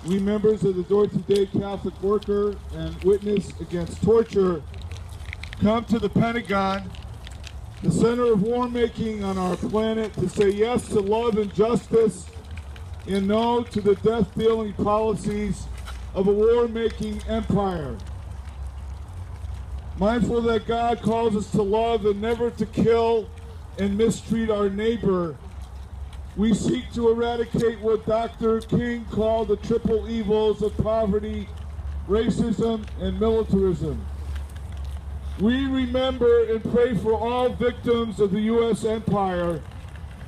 we members of the Dorothy Day Catholic Worker and Witness Against Torture come to the Pentagon, the center of war making on our planet, to say yes to love and justice and no to the death-dealing policies of a war-making empire. Mindful that God calls us to love and never to kill and mistreat our neighbor, we seek to eradicate what Dr. King called the triple evils of poverty, racism, and militarism. We remember and pray for all victims of the U.S. empire,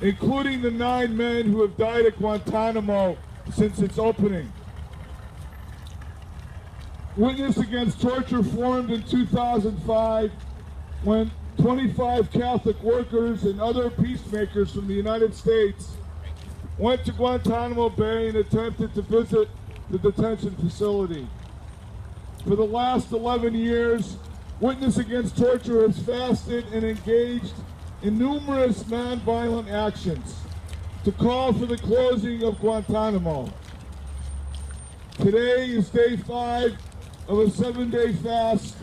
including the 9 men who have died at Guantanamo since its opening. Witness Against Torture formed in 2005 when 25 Catholic workers and other peacemakers from the United States went to Guantanamo Bay and attempted to visit the detention facility. For the last 11 years, Witness Against Torture has fasted and engaged in numerous nonviolent actions to call for the closing of Guantanamo. Today is day 5 of a 7-day fast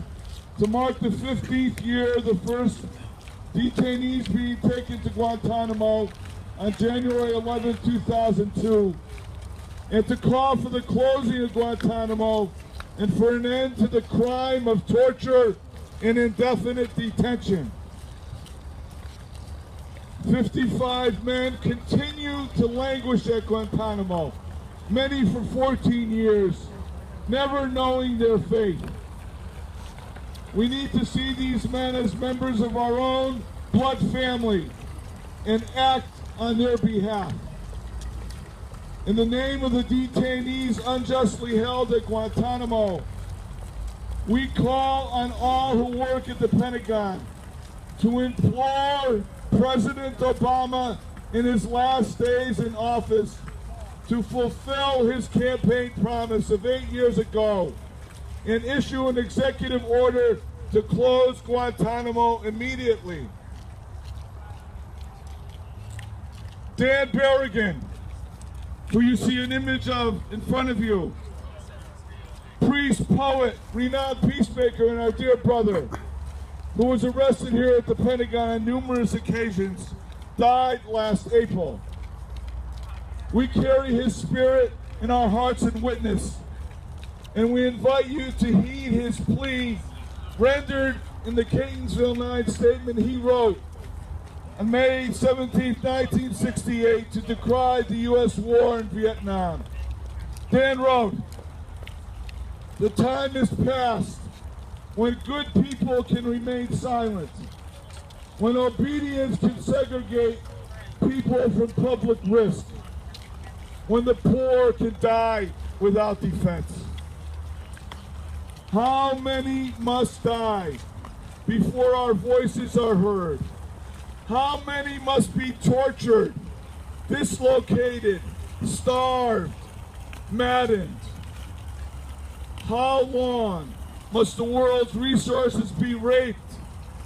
to mark the 15th year of the first detainees being taken to Guantanamo on January 11, 2002, and to call for the closing of Guantanamo and for an end to the crime of torture and indefinite detention. 55 men continue to languish at Guantanamo, many for 14 years, never knowing their fate. We need to see these men as members of our own blood family and act on their behalf. In the name of the detainees unjustly held at Guantanamo, we call on all who work at the Pentagon to implore President Obama in his last days in office to fulfill his campaign promise of 8 years ago and issue an executive order to close Guantanamo immediately. Dan Berrigan, who you see an image of in front of you, priest, poet, renowned peacemaker, and our dear brother, who was arrested here at the Pentagon on numerous occasions, died last April. We carry his spirit in our hearts and witness, and we invite you to heed his plea rendered in the Catonsville 9 statement he wrote on May 17, 1968, to decry the U.S. war in Vietnam. Dan wrote, "The time is past when good people can remain silent, when obedience can segregate people from public risk, when the poor can die without defense. How many must die before our voices are heard? How many must be tortured, dislocated, starved, maddened? How long must the world's resources be raped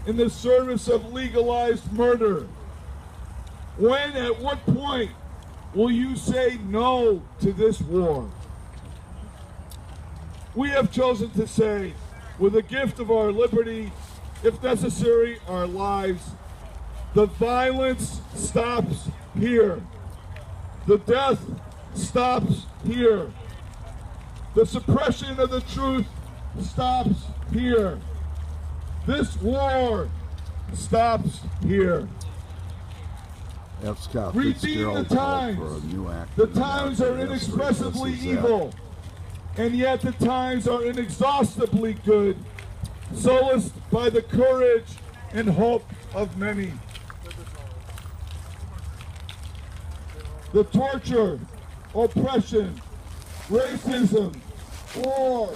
in the service of legalized murder? When, at what point, will you say no to this war?" We have chosen to say, with the gift of our liberty, if necessary, our lives, the violence stops here. The death stops here. The suppression of the truth stops here. This war stops here. F. Scott Redeem Fitzgerald the called for a times. new act The in times are American history. inexpressibly This is that. evil, and yet the times are inexhaustibly good, solaced by the courage and hope of many. The torture, oppression, racism, war,